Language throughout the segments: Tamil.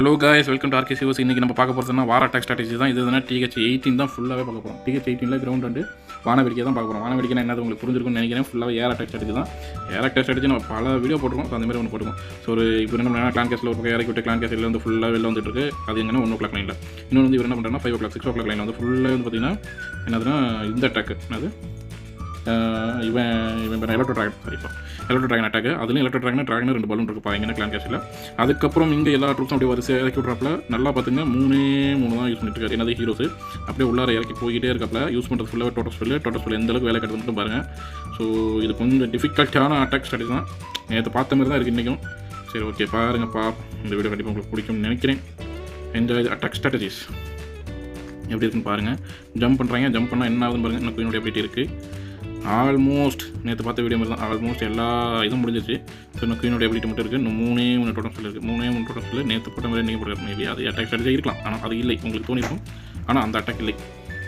Hello guys, welcome to RK Sivas. இன்றைக்கி நம்ம பார்க்க போகிறதுனா வார அட்டாக் ஸ்ட்ராட்டஜி தான். இது எதுனா TH18 தான் ஃபுல்லாகவே பார்க்க போகிறோம். TH18 கிரவுண்ட் வந்து வானவேடிக்கை தான் பார்க்க போகிறோம். வானவேடிக்கை என்னது உங்களுக்கு புரிஞ்சிருக்கும்னு நினைக்கிறேன். ஃபுல்லாக ஏர் அட்டாக் ஸ்ட்ராட்டஜி தான். ஏர் அட்டாக் ஸ்ட்ராட்டஜி நம்ம பல வீடியோ போட்டுருக்கோம். அந்த மாதிரி ஒன்று போட்டுருக்கோம். ஸோ ஒரு இப்போ என்ன பண்ணால் கிளான் கேஸில் ஒரு பக்கம் இறக்கி விட்டு கிளான் கேஸில் வந்து ஃபுல்லாக வெளில வந்துட்டு இருக்கு. அது எங்கன்னா 1 o'clock லைனில். இன்னொன்று வந்து இவர் என்ன பண்ணுறாங்கன்னா 5 o'clock 6 o'clock லைனில் வந்து ஃபுல்லாக வந்து பார்த்தீங்கன்னா என்னதுன்னா இந்த அட்டாக் என்னது இவன் எலக்ட்ரோ ட்ராகன் அட்டாக். அதுலேயும் எலக்ட்ரோ ட்ராகன் 2 பலூன் இருக்குப்பா எங்கன்னா கிளான் கேஸில். அதுக்கப்புறம் இங்கே எல்லா ட்ரூப்ஸும் அப்படியே வரிசை இறக்கி விட்றாப்புல. நல்லா பார்த்துங்க 3 தான் யூஸ் பண்ணிட்டு இருக்காரு. என்னது ஹீரோஸ் அப்படியே உள்ளார இறக்கி போய்கிட்டே இருக்காப்புல. யூஸ் பண்ணுறது ஃபுல்லாக டோட்டல் ஸ்பெல் எந்த அளவுக்கு வேலை கட்டுறது மட்டும் பாருங்கள். ஸோ இது கொஞ்சம் டிஃபிகல்ட்டான அட்டாக் ஸ்ட்ராட்டஜி தான். நேற்று பார்த்த மாதிரி தான் இருக்குது இன்றைக்கும். சரி, ஓகே, பாருங்கப்பா. இந்த வீடியோ கண்டிப்பாக உங்களுக்கு பிடிக்கும்னு நினைக்கிறேன். என்ஜாய் அட்டாக் ஸ்ட்ராட்டஜிஸ் எப்படி இருக்குன்னு பாருங்கள். ஜம்ப் பண்ணுறாங்க. ஜம்ப் பண்ணால் என்ன ஆகுதுன்னு பாருங்கள். எனக்கு என்னுடைய அப்டேட் இருக்குது. ஆல்மோஸ்ட் நேற்று பார்த்த வீடியோ மாதிரி தான். ஆல்மோஸ்ட் எல்லா இதுவும் முடிஞ்சிச்சு. ஸோ இன்னும் குயினோட எபிலிட்டி மட்டும் இருக்குது. இன்னும் 3 டோட்டம் ஸ்பெல் இருக்குது. 3 டோட்டம் ஸ்பெல் நேற்று போட்ட மாதிரி நீங்கள் போடுற மேபி அது அட்டாக் ஸ்ட்ராட்டஜி இருக்கலாம். ஆனால் அது இல்லை, உங்களுக்கு தோணிருக்கும். ஆனால் அந்த அட்டாக் இல்லை.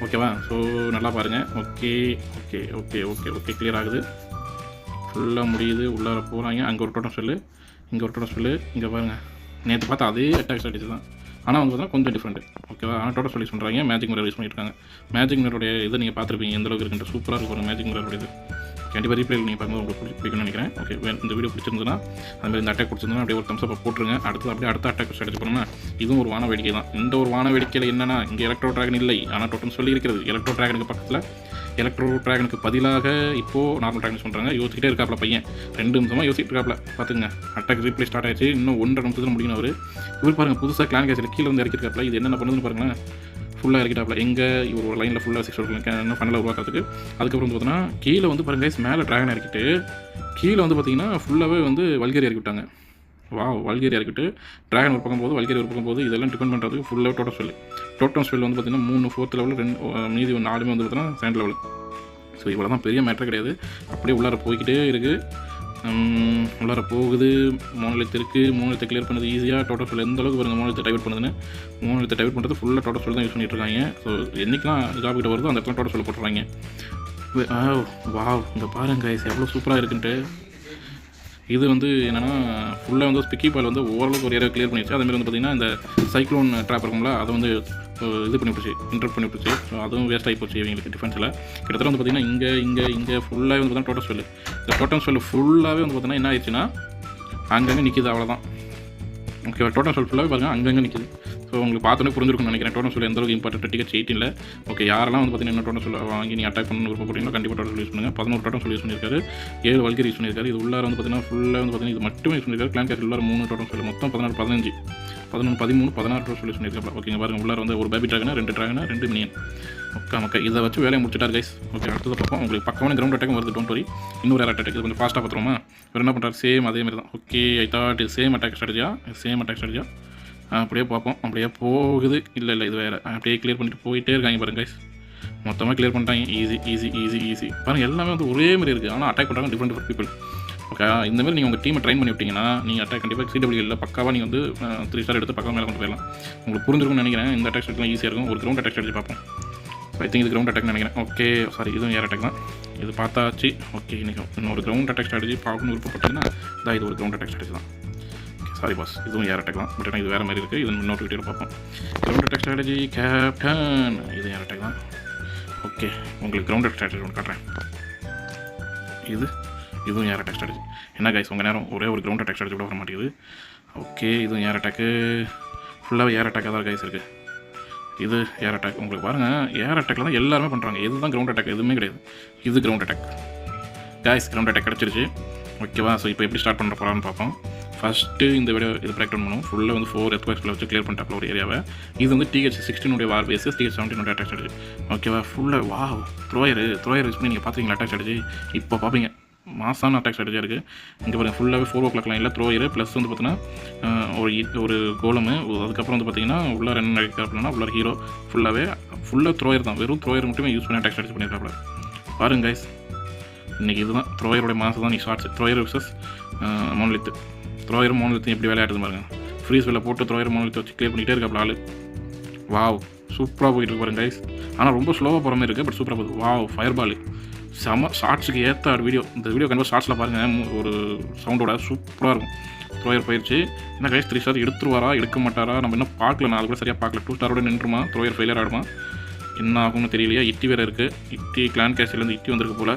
ஓகேவா? ஸோ நல்லா பாருங்கள். Okay okay okay okay okay clear ஆகுது. ஃபுல்லாக முடியுது. உள்ளார போகிறாங்க. அங்கே ஒரு டோட்டம் ஸ்பெல்லு, இங்கே ஒரு டோட்டம் ஸ்பெல்லு. இங்கே பாருங்கள், நேற்று பார்த்தா அதே அட்டாக் ஸ்ட்ராட்டஜி தான். ஆனால் வந்து பார்த்தா கொஞ்சம் டிஃப்ரெண்ட். ஓகேவா? ஆனால் டோட்டல் யூஸ் பண்ணுறாங்க. மேஜிக் மிரர் யூஸ் பண்ணியிருக்காங்க. மேஜிக் மிரருடைய இதை நீங்கள் பார்த்துருப்பீங்க எந்த அளவுக்கு இருக்குன்ற. சூப்பராக இருக்கும் மேஜிக் மிரருடைய இது. கண்டிப்பாக ரீப்ளே நீங்கள் பார்க்கும்போது உங்களுக்கு பிடிக்கும்னு நினைக்கிறேன். ஓகே, இந்த வீடியோ பிடிச்சிருந்ததுன்னா அதுமாதிரி இந்த அட்டாக் பிடிச்சிருந்தா அப்படியே ஒரு தம்ஸ் அப் போட்டுருங்க. அடுத்த அட்டாக் ஸ்ட்ராட்டஜி பண்ணோம்னா இதுவும் ஒரு வான வேடிக்கை தான். இந்த ஒரு வான வேடிக்கையில் என்னன்னா இங்கே எலக்ட்ரோ ட்ராகன் இல்லை, ஆனால் டோட்டம் சொல்லி இருக்கிறது. எலக்ட்ரோ ட்ராகனுக்கு பக்கத்தில் எலக்ட்ரோ ட்ராகனுக்கு பதிலாக இப்போது நார்மல் ட்ராகன் பண்ணுறாங்க. யோசிச்சுட்டே இருக்காப்ல பையன். 2 நிமிஷமாக யோசிச்சுட்டு இருக்காப்ல. பார்த்துங்க, அட்டாக் ரீப்ளே ஸ்டார்ட் ஆயிடுச்சு. இன்னும் 1.5 நிமிஷத்தில் முடியும். இவர் பாருங்கள், புதுசாக கிளான் கேஸில் கீழே வந்து இறக்கிருக்காப்ல. இது என்ன பண்ணுதுன்னு பாருங்களேன். ஃபுல்லாக இறக்கிட்டாப்ல. எங்கே இவர் ஒரு லைனில் ஃபுல்லாக 6 ஃபனலை உருவாக்குறதுக்கு. அதுக்கப்புறம் வந்து பார்த்தீங்கன்னா கீழே வந்து பாருங்கள் மேலே ட்ராகன் இறக்கிட்டு கீழே வந்து பார்த்தீங்கன்னா ஃபுல்லாகவே வந்து வல்கேரி இறக்கி விட்டாங்க. வல்கேரி இறக்கிட்டு ட்ராகன் ஒரு பக்கம் போது, வல்கேரி ஒரு பக்கம் போது. இதெல்லாம் டிபெண்ட் பண்ணுறதுக்கு ஃபுல்லாக டோட்டம் ஸ்பெல் வந்து பார்த்தீங்கன்னா 3 4th லெவலில் 2 மீதி 4 வந்து பார்த்தீங்கன்னா செகண்ட் லெவல். ஸோ இவ்வளோ தான், பெரிய மேட்டர் கிடையாது. அப்படியே உள்ளார போய்கிட்டே இருக்குது. உள்ளார போகுது. மோனலித் இருக்குது. மோனலித்தை கிளியர் பண்ணது ஈஸியாக. டோட்டல் ஸ்பெல் எந்த அளவுக்கு பாருங்கள் மோனலித்தை டைவர்ட் பண்ணுதுன்னு. மோனலித்தை டைவர்ட் பண்ணுறது ஃபுல்லாக டோட்டல் ஸ்பெல் தான் யூஸ் பண்ணிட்டு இருக்காங்க. ஸோ என்றைக்கெலாம் ஜாப் கிட்ட வருதோ அந்த இடத்துல டோட்டல் ஸ்பெல் போட்டுறாங்க. இந்த பாருங்க கைஸ் எவ்வளோ சூப்பராக இருக்குன்ட்டு. இது வந்து என்னென்னா ஃபுல்லாக வந்து ஸ்பிக்கி பால் வந்து ஓரளவுக்கு ஒரு ஏரியா கிளியர் பண்ணிடுச்சு. அதேமாதிரி வந்து பார்த்திங்கன்னா இந்த சைக்ளோன் ட்ராப் இருக்கும்ல, அதை வந்து இது பண்ணிவிட்டுச்சு, இன்டர்ப்ட் பண்ணிவிட்டுச்சு. ஸோ அதுவும் வேஸ்ட் ஆகி போச்சு இவங்களுக்கு டிஃபென்ஸில். கிட்டத்தட்ட வந்து பார்த்திங்கன்னா இங்கே ஃபுல்லாகவே வந்து பார்த்தீங்கன்னா டோட்டல் ஸ்பெல். இந்த டோட்டம் ஸ்பெல் ஃபுல்லாகவே வந்து பார்த்திங்கன்னா என்ன ஆயிடுச்சுன்னா அங்கங்கே நிற்கிது. அவ்வளோதான். ஓகே, டோட்டம் ஸ்பெல் ஃபுல்லாகவே பாருங்கள் அங்கங்கே நிற்கிது. ஸோ உங்களுக்கு பார்த்தோன்னே புரிஞ்சிருக்கும்னு நினைக்கிறேன் டோட்டம் ஸ்பெல் எந்த அளவுக்கு இம்பார்ட்டன்ட் TH18. ஓகே, யாரெல்லாம் வந்து பார்த்தீங்கன்னா டோட்டம் ஸ்பெல் வாங்கி நீ அட்டாக் பண்ணணும் விருப்பப்படுறீங்களோ கண்டிப்பாக டோட்டம் ஸ்பெல் யூஸ் பண்ணுங்கள். 11 டோட்டம் ஸ்பெல் யூஸ் பண்ணியிருக்காரு. 7 வல்கேரி யூஸ் பண்ணியிருக்காரு. இது உள்ளார வந்து பார்த்தீங்கன்னா ஃபுல்லாக வந்து பார்த்தீங்கன்னா இது மட்டுமே யூஸ் பண்ணியிருக்காரு. கிளான் கேஸ் உள்ளார 3 டோட்டம் ஸ்பெல், மொத்தம் 14 15 11 13 16 டோட்டம் ஸ்பெல் யூஸ் பண்ணியிருக்காரு. ஓகேங்க, பாருங்கள் உள்ளார வந்து ஒரு baby dragon, 2 dragon, 2 minion. Okay, இதை வச்சு வேலையை முடிச்சிட்டார் கைஸ். ஓகே, அடுத்தது பார்ப்போம். உங்களுக்கு பக்கமான கிரவுண்ட் அட்டாக் வருது. Don't worry. இன்னொரு அட்டாக் இது கொஞ்சம் ஃபாஸ்ட்டாக பார்த்துருவோமா. இவர் என்ன பண்ணுறாரு, சேம் அதே மாதிரி தான். Okay, I thought same attack ஸ்ட்ராட்டஜியா. அப்படியே பார்ப்போம். அப்படியே போகுது. இல்லை இது வேறு. அப்படியே கிளியர் பண்ணிட்டு போயிட்டே இருக்காங்க பாருங்க கைஸ். மொத்தமாக கிளியர் பண்ணிட்டாங்க. ஈஸி பாருங்கள். எல்லாமே வந்து ஒரே மாதிரி இருக்குது. ஆனால் அட்டாக் பண்ணுறாங்க டிஃப்ரெண்ட் பீப்புள். ஓகே, இந்தமாதிரி நீங்கள் உங்கள் டீமை ட்ரைன் பண்ணி விட்டிங்கன்னா நீங்கள் அட்டாக் கண்டிப்பாக CWL பக்காவாக நீங்கள் வந்து 3 ஸ்டார் எடுத்து பக்கம் மேலே கொண்டு போயிடலாம். உங்களுக்கு புரிஞ்சிருக்கும்னு நினைக்கிறேன். இந்த அட்டாக் ஸ்ட்ராட்டஜிலாம் ஈஸியாக இருக்கும். ஒரு கிரவுண்ட் அட்டாக் ஸ்ட்ராட்டஜி பார்ப்போம். ஐ திங்க் இது கிரவுண்ட் அட்டாக்னு நினைக்கிறேன். ஓகே, சாரி, இதுவும் ஏர் அட்டாக் தான். இது பார்த்தாச்சு. ஓகே, இன்றைக்கி இன்னொரு கிரவுண்ட் அட்டாக் ஸ்ட்ராட்டஜி பார்க்கணும்னு விருப்பப்பட்டீங்கன்னா இது ஒரு கிரவுண்ட் அட்டாக் ஸ்ட்ராட்டஜி தான். சாரி பாஸ், இதுவும் ஏர் அட்டாக் தான். பட் ஆனால் இது வேறு மாதிரி இருக்குது. இது இன்னொரு வீடியோ பார்ப்போம். கிரவுண்ட் அட்டாக் ஸ்ட்ராட்டஜி கேப்டன், இது ஏர் அட்டாக் தான். ஓகே, உங்களுக்கு கிரவுண்ட் அட்டாக் ஸ்ட்ராட்டஜி ஒன்று காட்டுறேன். இதுவும் ஏர் அட்டாக் ஸ்ட்ராட்டஜி. என்ன கைஸ், உங்கள் நேரம் ஒரே ஒரு கிரவுண்ட் அட்டாக் ஸ்ட்ராட்டஜி கூட வர மாட்டேங்குது. ஓகே, இதுவும் ஏர் அட்டாக்கு. ஃபுல்லாகவே ஏர் அட்டாக்காக தான் கைஸ் இருக்குது. இது ஏர் அட்டாக். உங்களுக்கு பாருங்கள், ஏர் அட்டாக்கில் தான் எல்லாருமே பண்ணுறாங்க. இதுதான் கிரவுண்ட் அட்டாக், எதுவுமே கிடையாது. இது ground attack guys. Ground attack கிடச்சிருச்சு. ஓகேவா? ஸோ இப்போ எப்படி ஸ்டார்ட் பண்ணுற போகிறான்னு பார்ப்போம். ஃபஸ்ட்டு இந்த வீடியோ இது பிரேக் டவுன் பண்ணுவோம். ஃபுல்லாக வந்து 4 எர்த்குவேக்ஸில் வச்சு கிளியர் பண்ணிட்டாப்ல ஒரு ஏரியாவை. இது வந்து TH16 வார் பேஸஸ், TH17 அட்டாக் ஸ்ட்ராட்டஜி. ஓகேவா? ஃபுல்லாக த்ரோயர் யூஸ் பண்ணி நீங்கள் பார்த்துருக்கீங்களா அட்டாக் ஸ்ட்ராட்டஜி? இப்போ பார்ப்பீங்க, மாசான அட்டாக் ஸ்ட்ராட்டஜியாக இருக்குது. இங்கே பாருங்கள், ஃபுல்லாகவே 4 o'clock லைனில் த்ரோயர் ப்ளஸ் வந்து பார்த்தீங்கன்னா ஒரு கோலமு. அதுக்கப்புறம் வந்து பார்த்தீங்கன்னா உள்ளார என்ன நடக்கிறாப்புலன்னா உள்ளார ஹீரோ ஃபுல்லாக த்ரோயர் தான். வெறும் த்ரோயர் மட்டுமே யூஸ் பண்ணி அட்டாக் ஸ்ட்ராட்டஜி பண்ணியிருக்காப்புல. பாருங்க கைஸ், இன்றைக்கி இதுதான் த்ரோயருடைய மாதம் தான். நீ ஷார்ட்ஸ் த்ரோயர் விசஸ் மோனலித். த்ரோயரும் மோனலித்தையும் எப்படி விளையாடுது பாருங்கள். ஃப்ரீஸ் வெளில போட்டு த்ரோயர் மோனலித்தை வச்சு கிளியர் பண்ணிகிட்டே இருக்காப்புல ஆள். சூப்பராக போயிட்டு இருக்கு பாருங்க கைஸ். ஆனால் ரொம்ப ஸ்லோவாக போகிற மாதிரி இருக்குது. பட் சூப்பராக போகுது. ஃபயர் பால் செம ஷார்ட்ஸுக்கு ஏற்ற வீடியோ. இந்த வீடியோ கண்டிப்பாக ஷார்ட்ஸில் பாருங்கள். ஒரு சவுண்டோட சூப்பராக இருக்கும். த்ரோயர் போயிடுச்சு. என்ன கைஸ் 3 ஸ்டார் எடுத்துருவாரா எடுக்க மாட்டாரா நம்ம இன்னும் பார்க்கல. நான் அது கூட சரியாக பார்க்கல. 2 ஸ்டாரோட நின்றுமா த்ரோயர் ஃபெயிலியர் ஆகிடுமா என்ன ஆகும்னு தெரியலையா. இட்டி வேறு இருக்குது. இட்டி கிளான் கேஸ்லேருந்து இட்டி வந்திருக்கு போல்.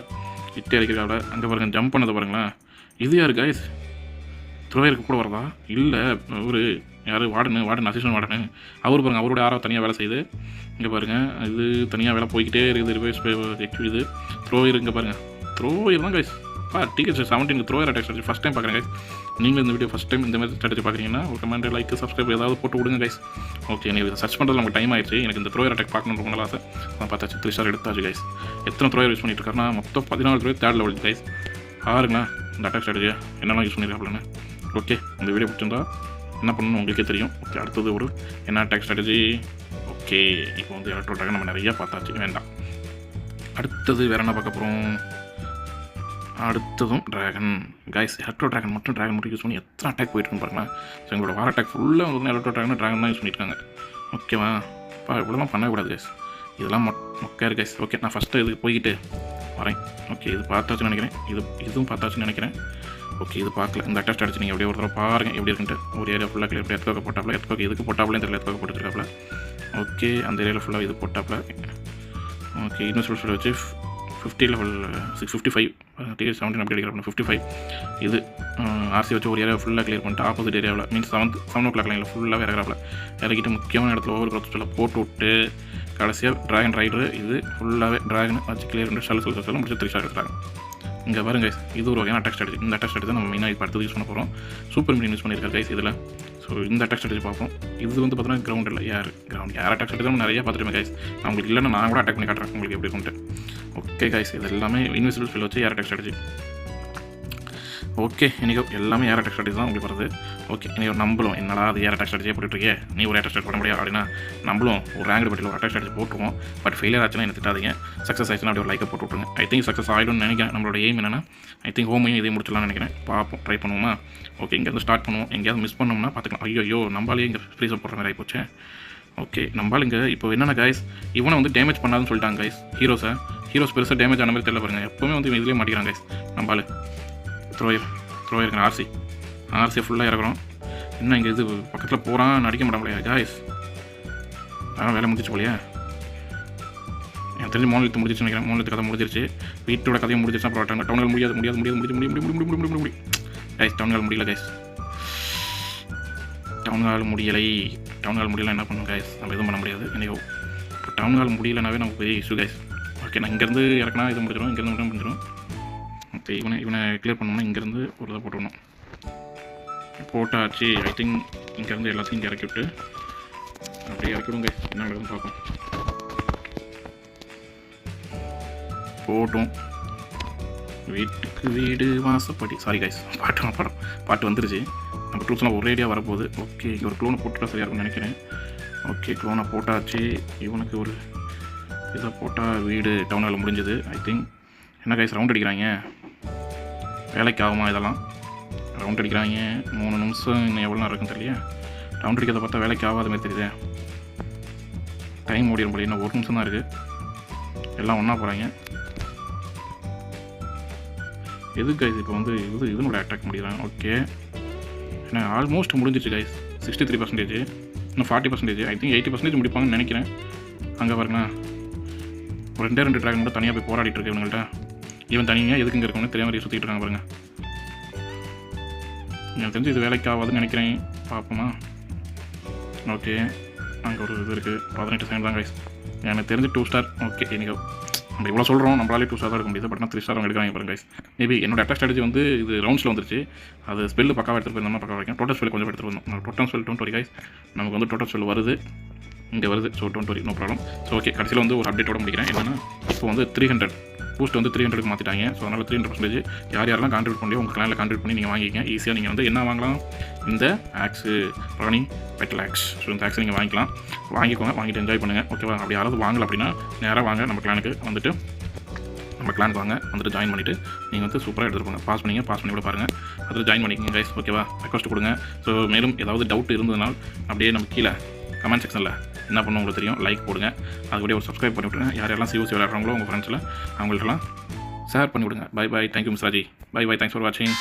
இட்டி அடிக்கிறாவில் அங்கே பாருங்கள் ஜம்ப் பண்ணதை பாருங்களேன். இது யார் கைஸ் த்ரோயருக்கு கூட வரதா இல்லை ஒரு யார் வார்டன் அசிஸ்டன்ட் வார்டன் அவர் பாருங்கள். அவரோட யாரோ தனியாக வேலை செய்யுது. இங்கே பாருங்கள் இது தனியாக வேலை போய்கிட்டே இருக்குது. ரிவைஸ் இது த்ரோயர் இங்கே பாருங்கள் த்ரோயர் தான் guys TH17 thrower attack strategy first time பார்க்குறேன் கைஸ். நீங்களும் இந்த வீடியோ ஃபஸ்ட் டைம் இந்த மாதிரி ஸ்ட்ராட்டஜி பார்க்குறீங்கன்னா ஒரு கமெண்ட் லைக் சப்ஸ்கிரைப் ஏதாவது போட்டு விடுங்க கைஸ். ஓகே நீங்கள் சர்ச் பண்ணுறது நமக்கு டைம் ஆயிடுச்சு. எனக்கு இந்த த்ரோயர் அட்டாக் பார்க்கணுன்னு ரொம்ப ஆசை. நான் பார்த்தாச்சு 3 ஸ்டார் எடுத்தாச்சு கைஸ். எத்தனை த்ரோயர் யூஸ் பண்ணிட்டு இருக்காருன்னா மொத்தம் 14 த்ரோயர் தேர்ட் லெவல் கைஸ். பாருங்களா இந்த அட்டாக் ஸ்ட்ராட்டஜியா என்னெல்லாம் யூஸ் பண்ணியிருக்காப்லன்னு. ஓகே இந்த வீடியோ பிடிச்சிருந்தா என்ன பண்ணணும் உங்களுக்கே தெரியும். ஓகே அடுத்தது ஒரு என்ன அட்டாக் ஸ்ட்ராட்டஜி. ஓகே இப்போ வந்து எலக்ட்ரோ ட்ராகன் நம்ம நிறையா பார்த்தாச்சு வேண்டாம். அடுத்தது வேறு என்ன பார்க்க போகிறோம். அடுத்ததும் ட்ராகன் கைஸ். எலக்ட்ரோ ட்ராகன் மட்டும் யூஸ் பண்ணி எத்தனை அட்டாக் போயிட்டுருன்னு பாருங்களேன். ஸோ எங்களோட வார அட்டாக் ஃபுல்லாக வந்து எலக்ட்ரோ ட்ராகன் தான் யூஸ் பண்ணியிருக்காங்க. ஓகேவா இவ்வளோலாம் பண்ணக்கூடாது கைஸ். இதெல்லாம் மொக்கையாக கைஸ். ஓகே நான் ஃபஸ்ட்டு இதுக்கு போய்கிட்டு வரேன். ஓகே இது பார்த்தாச்சுன்னு நினைக்கிறேன். இதுவும் பார்த்தாச்சுன்னு நினைக்கிறேன். ஓகே இது பார்க்கல. இந்த அட்டாக் அடிச்சு நீங்கள் அப்படியே ஒரு தடவை பாருங்கள் எப்படி இருக்குன்ட்டு. ஒரு ஏரியா ஃபுல்லாக கிளியர் எப்படி எத்துக்க போட்டாப்பில் எதுக்கு போட்டாப்பில் தெரியல எத்துக்க போட்டுருக்காப்புல. ஓகே அந்த ஏரியாவில் ஃபுல்லாக இது போட்டாப்பில். ஓகே இன்வெஸ்ட்மெண்ட் வச்சு 50 லெவல் 655 TH17 அப்படி அடிக்கிறப்ப 55 இது ஆர்சி வச்சு ஒரு ஏரியா ஃபுல்லாக கிளியர் பண்ணிட்டு ஆப்போசிட் ஏரியாவில் மீன்ஸ் 7 o'clock லைனில் ஃபுல்லாகவே இறக்குறாப்புல. இறக்கிட்டு முக்கியமான இடத்துல ஓவர் க்ரோத்தில் போட்டு விட்டு கடைசியாக ட்ராகன் ரைடரு இது ஃபுல்லாகவே ட்ராகன் வச்சு கிளியர் பண்ணிட்டு சொல்ல முடிச்சு 3 ஸ்டார் எடுத்தாங்க. இங்கே பாருங்க கைஸ் இது ஒரு வகையான அட்டாக் ஸ்ட்ராட்டஜி. இந்த அட்டாக் ஸ்ட்ராட்டஜி தான் நம்ம மெயினாக இப்போ அடுத்தது யூஸ் பண்ண போகிறோம். சூப்பர் மீடியம் யூஸ் பண்ணியிருக்காரு கைஸ் இதில். ஸோ இந்த அட்டாக் ஸ்ட்ராட்டஜி பார்ப்போம். இது வந்து பார்த்தீங்கன்னா கிரவுண்ட் இல்லை யார் அட்டாக் ஸ்ட்ராட்டஜி தான் நிறைய பார்த்துருமே கைஸ். நான் உங்களுக்கு இல்லைன்னா நான் கூட அட்டாக் பண்ணி காட்டுறேன் உங்களுக்கு எப்படி இருக்குன்ட்டு. ஓகே கைஸ் இது எல்லாமே இன்விசிபிள் ஸ்பெல் வச்சு ஏர் அட்டாக் ஸ்ட்ராட்டஜி. ஓகே இன்றைக்கி எல்லாமே ஏர் அட்டாக் ஸ்ட்ராட்டஜி தான் உங்களுக்கு வருது. ஓகே இன்றைக்கி நம்மளும் என்னடா அது ஏர் அட்டாக் ஸ்ட்ராட்டஜியே போட்டுருக்கே நீ ஒரு அட்டாக் ஸ்டார்ட் பண்ண முடியாது அப்படின்னா நம்மளும் ஒரு ரேங்க் பட்டியில் ஒரு அட்டாக் ஸ்ட்ராட்டஜி போட்டுருவோம். பட் ஃபெயிலியர் ஆச்சுன்னா என்ன திட்டாதீங்க. சக்ஸஸ் ஆச்சுன்னா அப்படி ஒரு லைக்கை போட்டு விட்ருங்க. ஐ திங்க் சக்ஸஸ் ஆகிடும்னு நினைக்கிறேன். நம்மளோட எய்ம் என்னென்னா ஐ திங்க் ஹோமையும் இதே முடிச்சலாம்னு நினைக்கிறேன். பார்ப்போம் ட்ரை பண்ணுவோமா. ஓகே இங்கேருந்து ஸ்டார்ட் பண்ணுவோம். எங்கேயாவது மிஸ் பண்ணோம்னா பார்த்துக்கலாம். ஐயோ நம்மளாலே இங்கே ஃப்ரீஸை போடுற மாதிரி ஆகிப்போச்சு. ஓகே நம்மளால் இங்கே இப்போ என்னென்ன கைஸ் இவனை வந்து டேமேஜ் பண்ணாதுன்னு சொல்லிட்டாங்க கைஸ். ஹீரோஸ் பெருசாக டேமேஜ் ஆன மாதிரி தெரியல பாருங்கள். எப்போவுமே வந்து இதுலேயே மாட்டிக்கிறாங்க கைஸ். நம்மளால் த்ரோயருங்க ஆர்சியை ஃபுல்லாக இறக்குறோம். இன்னும் இங்கே இது பக்கத்தில் போகிறான் அடிக்க மாட்டாங்களே கைஸ். வேலை முடிச்சு போலையா எனக்கு தெரிஞ்சு மோனலித்து முடிச்சிச்சு நினைக்கிறேன். மோனலித்து கதை முடிஞ்சிருச்சு. வீட்டோட கதையும் முடிஞ்சிருச்சா அப்புறம் டவுன்கள் முடியாது கைஸ். டவுன்கள் முடியல கைஸ். டவுன்கால் முடியலை என்ன பண்ணும் கைஸ். நம்ம எதுவும் பண்ண முடியாது. எனக்கு இப்போ டவுன்கால் முடியலனாவே நமக்கு பெரிய இஷ்யூ கைஸ். ஓகே நான் இங்கேருந்து இறக்குனா இது முடிஞ்சிடும். இங்கேருந்து மட்டும் முடிஞ்சிடும். ஓகே இவனை கிளியர் பண்ணோம்னா இங்கேருந்து ஒரு இதை போட்டுக்கணும். போட்டாச்சு. ஐ திங்க் இங்கேருந்து எல்லாத்தையும் இங்கே இறக்கி விட்டு அப்படியே இறக்கிவிடும் கைஸ். என்ன நடக்குதுன்னு பார்ப்போம். போட்டோம். வீட்டுக்கு வீடு வாசப்படி சாரி கைஸ் பாட்டு வந்துருச்சு. நம்ம டூல்ஸ்லாம் ஒரே ஏரியா வரப்போகுது. ஓகே ஒரு க்ளோனை போட்டுட்டா சரியாக இருக்கும்னு நினைக்கிறேன். ஓகே க்ளோனை போட்டாச்சு. இவனுக்கு ஒரு இதை போட்டால் வீடு டவுனால் முடிஞ்சது. ஐ திங்க் என்ன கைஸ் ரவுண்ட் அடிக்கிறாங்க. வேலைக்கு ஆகுமா இதெல்லாம். ரவுண்ட் அடிக்கிறாங்க 3 நிமிஷம் இன்னும் எவ்வளோ நேரம் இருக்குன்னு தெரியல. ரவுண்ட் அடிக்கிறத பார்த்தா வேலைக்கு ஆகாத மாதிரி தெரியுது. டைம் ஓடிடும் போல. இன்னும் 1 நிமிஷம் தான் இருக்குது. எல்லாம் ஒன்றா போகிறாங்க. எது கைஸ் இப்போ வந்து இதனோட அட்டாக் முடியலாம். ஓகே ஏன்னா ஆல்மோஸ்ட் முடிஞ்சிச்சு கைஸ். 63%. இன்னும் 40%. ஐ திங்க் 80% முடிப்பாங்கன்னு நினைக்கிறேன். அங்கே பாருங்களேன் ஒரு 2 ட்ராகன் மட்டும் தனியாக போய் போராடிட்டு இருக்கு இவங்கள்ட்ட. இவன் தனியாக எதுக்கு இங்கே இருக்கவங்க தெரியாமல் சுற்றிட்டு இருக்காங்க பாருங்கள். எனக்கு தெரிஞ்சு இது வேலைக்கு ஆகாதுன்னு நினைக்கிறேன். பார்ப்போமா. ஓகே அங்கே ஒரு இது இருக்குது 18 செகண்ட் தான் கைஸ். எனக்கு தெரிஞ்சு 2 ஸ்டார். ஓகே இன்றைக்கி நம்ம இவ்வளோ சொல்கிறோம் நம்மளாலே 2 ஸ்டார் தான் எடுக்க முடியாது. பட் நான் 3 ஸ்டார் அவங்க எடுக்கிறாங்க பாருங்க கைஸ். மேபி என்னோட அட்டாக் ஸ்ட்ராட்டஜி வந்து இது ரவுண்ட்ஸில் வந்துருச்சு. அது ஸ்பெல்லு பக்காவாக எடுத்துகிட்டு போயிருந்தோம்னா பக்காவாக வைக்கும். டோட்டல் ஸ்பெல் கொஞ்சம் எடுத்துகிட்டு வந்தோம். Total spell 20 guys. நமக்கு வந்து டோட்டல் ஸ்பெல் வருது இங்கே வருது. So 20 no problem. So okay கடைசியில் வந்து ஒரு அப்டேட்டோட முடிக்கிறேன். என்னென்னா இப்போ வந்து 300 பூஸ்ட் வந்து 300க்கு மாற்றிட்டாங்க. ஸோ அதனால் 300% யாரெல்லாம் கான்ட்ரிபியூட் பண்ணி உங்கள் கிளானில் கான்ட்ரிபியூட் பண்ணி நீங்கள் வாங்கிக்கிங்க. ஈஸியாக நீங்கள் வந்து என்ன வாங்கலாம். இந்த ஆக்ஸு Brawny Battleaxe. ஸோ இந்த ஆக்ஸ் நீங்கள் வாங்கிக்கலாம். வாங்கிக்கோங்க. வாங்கிட்டு என்ஜாய் பண்ணுங்கள். ஓகேவா. அப்படி யாராவது வாங்கலை அப்படின்னா நேராக வாங்க நம்ம கிளானுக்கு வந்துட்டு வாங்க வந்துட்டு ஜாயின் பண்ணிவிட்டு நீங்கள் வந்து சூப்பராக எடுத்துகிட்டு போங்க. பாஸ் பண்ணி கூட பாருங்கள். அதில் ஜாயின் பண்ணிக்கோங்க கைஸ். ஓகேவா. ரெக்வஸ்ட் கொடுங்க. ஸோ மேலும் ஏதாவது டவுட் இருந்ததுனால் அப்படியே நம்ம கீழே கமெண்ட் செக்ஷனில் என்ன பண்ணணும் உங்களுக்கு தெரியும். லைக் போடுங்க. அதுக்கூட ஒரு சப்ஸ்கிரைப் பண்ணி விட்ருங்க. யாரெல்லாம் CoC விளையாடுறாங்களோ உங்கள் ஃப்ரெண்ட்ஸில் அவங்கள்ட்டலாம் ஷேர் பண்ணி விடுங்க. By thank you miss Raji. Bye thanks for வாட்சிங்.